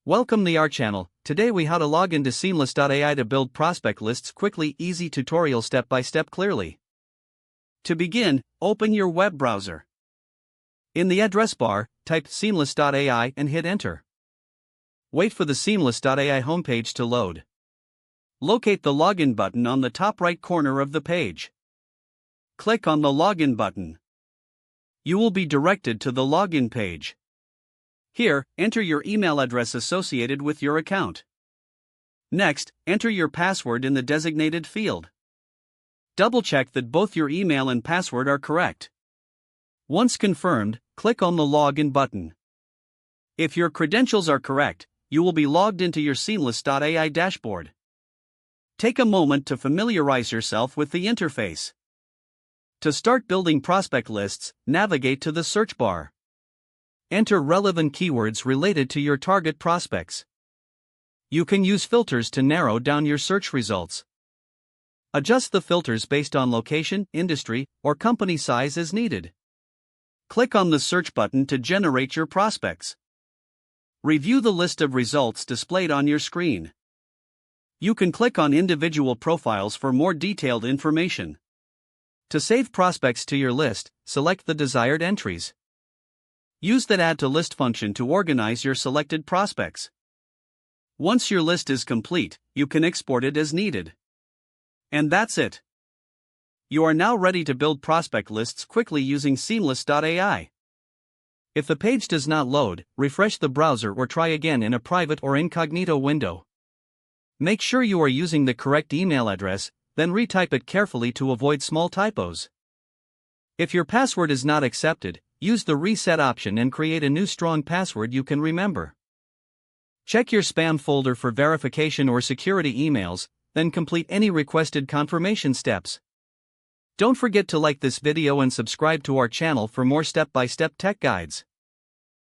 Welcome to our channel. Today we how to log into Seamless.ai to build prospect lists quickly, easy tutorial step by step clearly. To begin, open your web browser. In the address bar, type Seamless.ai and hit enter. Wait for the Seamless.ai homepage to load. Locate the login button on the top right corner of the page. Click on the login button. You will be directed to the login page. Here, enter your email address associated with your account. Next, enter your password in the designated field. Double-check that both your email and password are correct. Once confirmed, click on the Login button. If your credentials are correct, you will be logged into your Seamless.ai dashboard. Take a moment to familiarize yourself with the interface. To start building prospect lists, navigate to the search bar. Enter relevant keywords related to your target prospects. You can use filters to narrow down your search results. Adjust the filters based on location, industry, or company size as needed. Click on the search button to generate your prospects. Review the list of results displayed on your screen. You can click on individual profiles for more detailed information. To save prospects to your list, select the desired entries. Use the Add to List function to organize your selected prospects. Once your list is complete, you can export it as needed. And that's it. You are now ready to build prospect lists quickly using Seamless.ai. If the page does not load, refresh the browser or try again in a private or incognito window. Make sure you are using the correct email address, then retype it carefully to avoid small typos. If your password is not accepted, use the reset option and create a new strong password you can remember. Check your spam folder for verification or security emails, then complete any requested confirmation steps. Don't forget to like this video and subscribe to our channel for more step-by-step tech guides.